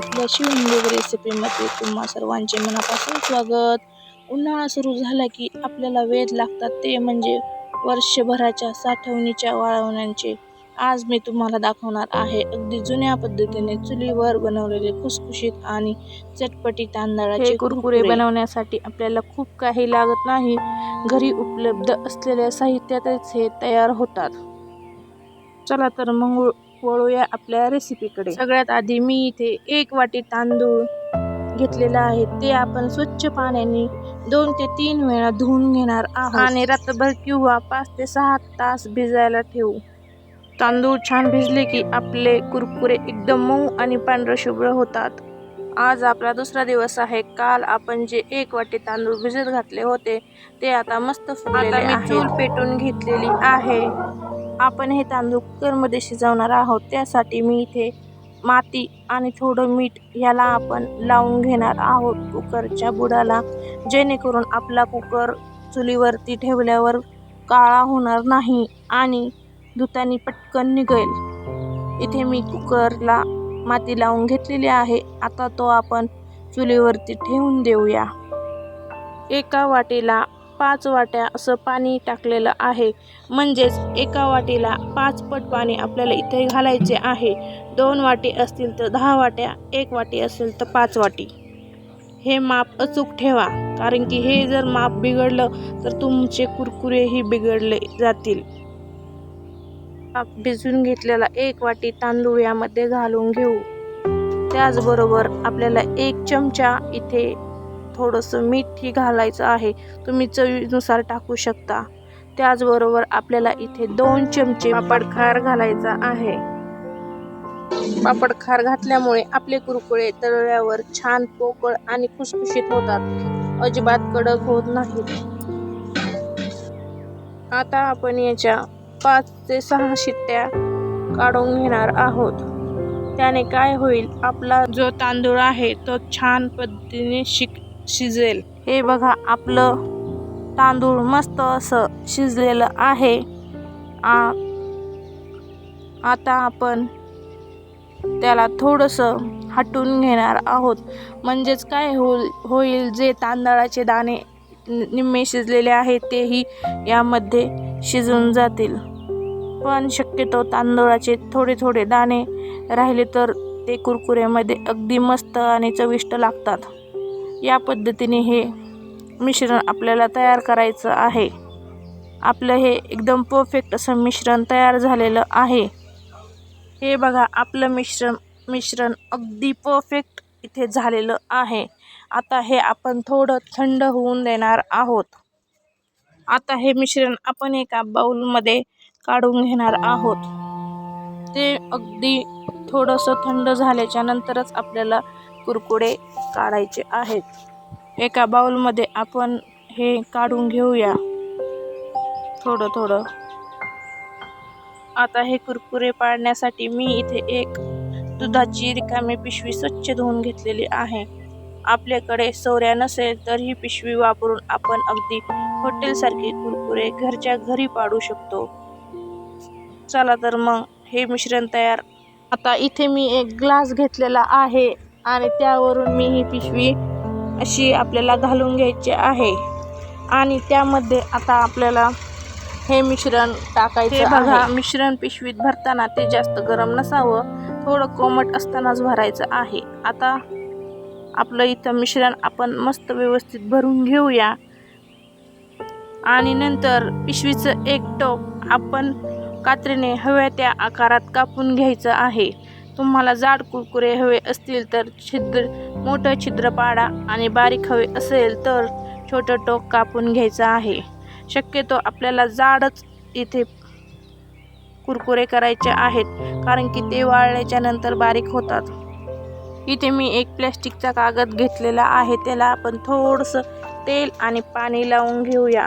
आपल्या शिवमुंबई रेसिपीमध्ये तुम्हा सर्वांचे मनापासून स्वागत. उन्हाळा सुरू झाला की आपल्याला वेध लागतात ते म्हणजे वर्षभराच्या साठवणीच्या वाळवण्यांचे. आज मी तुम्हाला दाखवणार आहे अगदी जुन्या पद्धतीने चुलीवर बनवलेले खुसखुशीत आणि चटपटी तांदळाचे कुरकुरे. बनवण्यासाठी आपल्याला खूप काही लागत नाही, घरी उपलब्ध असलेल्या साहित्यातच हे तयार होतात. चला तर मग वळूया आपल्या रेसिपीकडे. सगळ्यात आधी मी इथे 1 वाटी तांदूळ घेतलेला आहे. ते आपण स्वच्छ पाण्याने 2 ते 3 वेळा धुवून घेणार आहोत आणि रात्रभर किंवा 5 ते 6 तास भिजायला ठेवू. तांदूळ छान भिजले की आपले कुरकुरे एकदम मऊ आणि पांढरशुभ्र होतात. आज आपला दुसरा दिवस आहे. काल आपण जे 1 वाटी तांदूळ भिजत घातले होते ते आता मस्त फुगलेले आहेत. मी चूल पेटून घेतलेली आहे. आपण हे तांदूळ कुकरमध्ये शिजवणार आहोत. त्यासाठी मी इथे माती आणि थोडं मीठ ह्याला आपण लावून घेणार आहोत कुकरच्या बुडाला, जेणेकरून आपला कुकर चुलीवरती ठेवल्यावर काळा होणार नाही आणि धुतानी पटकन निघेल. इथे मी कुकरला माती लावून घेतलेली आहे. आता तो आपण चुलीवरती ठेवून देऊया. एका वाटीला 5 वाट्या असं पाणी टाकलेलं आहे, म्हणजेच एका वाटीला 5 पट पाणी आपल्याला इथे घालायचे आहे. 2 वाटी असतील तर 10 वाट्या, 1 वाटी असेल तर 5 वाटी. हे माप अचूक ठेवा, कारण की हे जर माप बिघडलं तर तुमचे कुरकुरेही बिघडले जातील. भिजून घेतलेला 1 वाटी तांदूळ यामध्ये घालून घेऊ. त्याचबरोबर आपल्याला 1 चमचा इथे थोडंसं मीठही घालायचं आहे. तुम्ही चवीनुसार टाकू शकता. त्याचबरोबर आपल्याला इथे 2 चमचे पापड खार घालायचा आहे. पापड खार घातल्यामुळे आपले कुरकुरे तळल्यावर छान पोकळ आणि खुसखुशीत होतात, अजिबात कडक होत नाहीत. आता आपण याच्या 5 ते 6 शिट्ट्या काढून घेणार आहोत. त्याने काय होईल, आपला जो तांदूळ आहे तो छान पद्धतीने शिजेल. हे बघा, आपलं तांदूळ मस्त असं शिजलेलं आहे. आता आपण त्याला थोडंसं हटवून घेणार आहोत, म्हणजेच काय होईल जे तांदळाचे दाणे निम्मे शिजलेले आहेत तेही यामध्ये शिजून जातील. पण शक्यतो तांदूळाचे थोडे थोडे दाणे राहिले तर ते कुरकुऱ्यामध्ये अगदी मस्त आणि चविष्ट लागतात. या पद्धतीने हे मिश्रण आपल्याला तयार करायचं आहे. आपलं हे एकदम परफेक्ट असं मिश्रण तयार झालेलं आहे. हे बघा, आपलं मिश्रण अगदी परफेक्ट इथे झालेलं आहे. आता हे आपण थोडं थंड होऊन देणार आहोत. आता हे मिश्रण आपण एका बाउलमध्ये काढून घेणार आहोत. ते अगदी थोडंसं थंड झाल्याच्या नंतरच आपल्याला कुरकुरे काढायचे आहेत. एका बाउलमध्ये आपण हे काढून घेऊया थोडं थोडं. आता हे कुरकुरे पाडण्यासाठी मी इथे एक दुधाची रिकामी पिशवी स्वच्छ धुवून घेतलेली आहे. आपल्याकडे सोऱ्या नसेल तर ही पिशवी वापरून आपण अगदी हॉटेलसारखे कुरकुरे घरच्या घरी पाडू शकतो. चला तर मग हे मिश्रण तयार. आता इथे मी एक ग्लास घेतलेला आहे आणि त्यावरून मी ही पिशवी अशी आपल्याला घालून घ्यायची आहे आणि त्यामध्ये आता आपल्याला हे मिश्रण टाकायचं आहे. बघा, मिश्रण पिशवीत भरताना ते जास्त गरम नसावं, थोडं कोमट असतानाच भरायचं आहे. आता आपलं इथं मिश्रण आपण मस्त व्यवस्थित भरून घेऊया आणि नंतर पिशवीचं एक टोक आपण कात्रीने हव्या त्या आकारात कापून घ्यायचं आहे. तुम्हाला जाड कुरकुरे हवे असतील तर मोठं छिद्र पाडा आणि बारीक हवे असेल तर छोटं टोक कापून घ्यायचं आहे. शक्यतो आपल्याला जाडच इथे कुरकुरे करायचे आहेत, कारण की ते वाळल्याच्या नंतर बारीक होतात. इथे मी एक प्लॅस्टिकचा कागद घेतलेला आहे. त्याला आपण थोडंसं तेल आणि पाणी लावून घेऊया,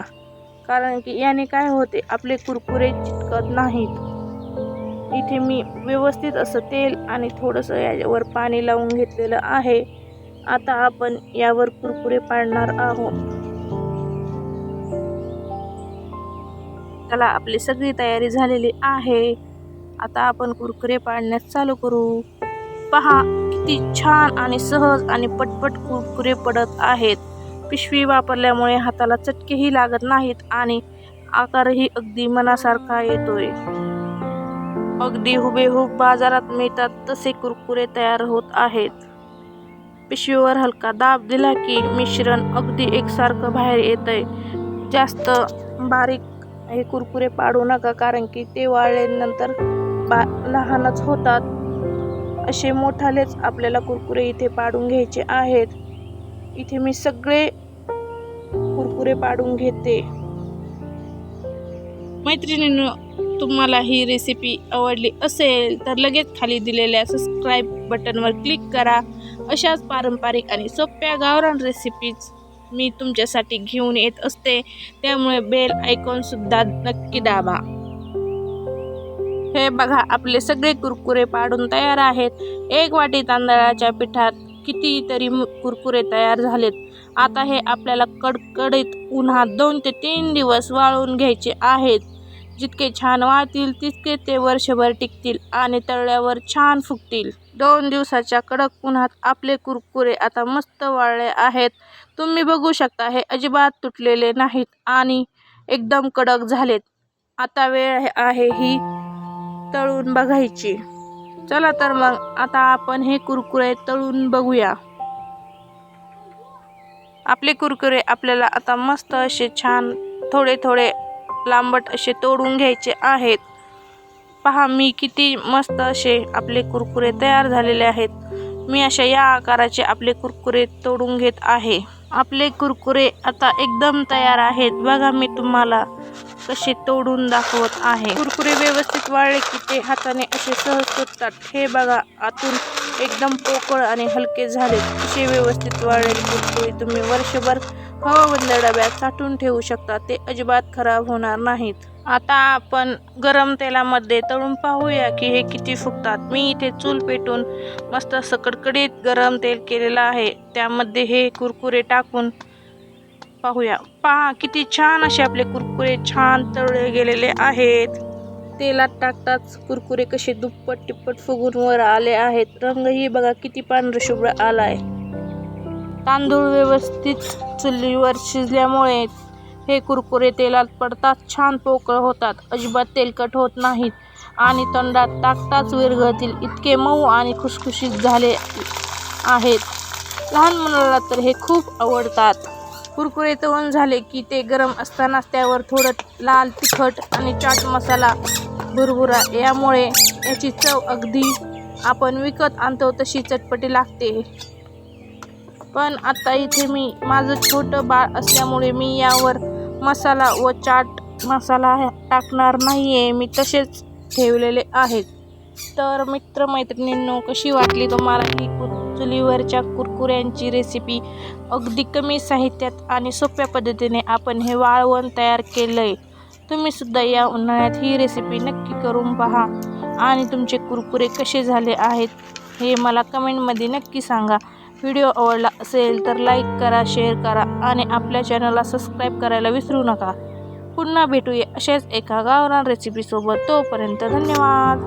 कारण की याने काय होते, आपले कुरकुरे चिटकत नाहीत. इथे मी व्यवस्थित असं तेल आणि थोडंसं यावर पाणी लावून घेतलेलं आहे. आता आपण यावर कुरकुरे पाडणार आहोत. चला, आपली सगळी तयारी झालेली आहे. आता आपण कुरकुरे पाडण्यास चालू करू. पहा किती छान आणि सहज आणि पटपट कुरकुरे पडत आहेत. पिशवी वापरल्यामुळे हाताला चटकेही लागत नाहीत आणि आकारही अगदी मनासारखा येतोय. अगदी हुबेहूब बाजारात मिळतात तसे कुरकुरे तयार होत आहेत. पिशवीवर हलका दाब दिला की मिश्रण अगदी एकसारखं बाहेर येतंय. जास्त बारीक हे कुरकुरे पाडू नका, कारण की ते वाळल्यानंतर लहानच होतात. असे मोठालेच आपल्याला कुरकुरे इथे पाडून घ्यायचे आहेत. इथे मी सगळे कुरकुरे पाडून घेते. मैत्रिणींनो, तुम्हाला ही रेसिपी आवडली असेल तर लगेच खाली दिलेल्या सबस्क्राईब बटनवर क्लिक करा. अशाच पारंपरिक आणि सोप्या गावरान रेसिपीज मी तुमच्यासाठी घेऊन येत असते, त्यामुळे बेल आयकॉन सुद्धा नक्की दाबा. हे बघा, आपले सगळे कुरकुरे पाडून तयार आहेत. 1 वाटी तांदळाच्या पिठात कितीतरी कुरकुरे तयार झालेत. आता हे आपल्याला कडकडीत उन्हात 2 ते 3 दिवस वाळवून घ्यायचे आहेत. जितके छान वाळतील तितके ते वर्षभर टिकतील आणि तळल्यावर छान फुगतील. 2 दिवसाच्या कडक उन्हात आपले कुरकुरे आता मस्त वाळले आहेत. तुम्ही बघू शकता, हे अजिबात तुटलेले नाहीत आणि एकदम कडक झालेत. आता वेळ आहे ही तळून बघायची. चला तर मग आता आपण हे कुरकुरे तळून बघूया. आपले कुरकुरे आपल्याला आता मस्त असे छान थोडे थोडे लांबट असे तोडून घ्यायचे आहेत. पहा मी किती मस्त असे आपले कुरकुरे तयार झालेले आहेत. मी अशा या आकाराचे आपले कुरकुरे तोडून घेत आहे. आपले कुरकुरे आता एकदम तयार आहेत. बघा, मी तुम्हाला कसे तोडून दाखवत आहे. कुरकुरे व्यवस्थित वाळले की ते हाताने असे सहज तुटतात. हे बघा, आतून एकदम पोकळ आणि हलके झाले. असे व्यवस्थित वाळलेले कुरकुरे तुम्ही वर्षभर हवाबंद डब्यात साठवून ठेवू शकता. ते अजिबात खराब होणार नाहीत. आता आपण गरम तेलामध्ये तळून पाहूया की हे किती फुगतात. मी इथे चूल पेटून मस्त असं कडकडीत गरम तेल केलेलं आहे. त्यामध्ये हे कुरकुरे टाकून पाहूया. पहा किती छान असे आपले कुरकुरे छान तळले गेलेले आहेत. तेलात टाकताच कुरकुरे कसे दुप्पट टिप्पट फुगून वर आले आहेत. रंगही बघा किती पांढरशुभ्र आलाय. तांदूळ व्यवस्थित चुलीवर शिजल्यामुळे हे कुरकुरे तेलात पडताच छान पोकळ होतात. अजिबात तेलकट होत नाहीत आणि तोंडात टाकताच विरघळतील इतके मऊ आणि खुसखुशीत झाले आहेत. लहान मुलाला तर हे खूप आवडतात. कुरकुरे तळून झाले की ते गरम असतानाच त्यावर थोडं लाल तिखट आणि चाट मसाला भुरभुरा, यामुळे याची चव अगदी आपण विकत आणतो तशी चटपटी लागते. पण आता इथे मी माझं छोटं बाळ असल्यामुळे मी यावर मसाला व चाट मसाला टाकणार नाहीये. मी तसेच ठेवलेले आहेत. तर मित्रमैत्रिणींनो, कशी वाटली तुम्हाला ही चुलीवरच्या कुरकुऱ्यांची रेसिपी? अगदी कमी साहित्यात आणि सोप्या पद्धतीने आपण हे वाळवण तयार केलंय. तुम्ही सुद्धा या उन्हाळ्यात ही रेसिपी नक्की करून पहा आणि तुमचे कुरकुरे कसे झाले आहेत हे मला कमेंटमध्ये नक्की सांगा. व्हिडिओ आवडला असेल तर लाईक करा, शेअर करा आणि आपल्या चॅनलला सबस्क्राईब करायला विसरू नका. पुन्हा भेटूया अशाच एका गावरान रेसिपीसोबत. तोपर्यंत धन्यवाद.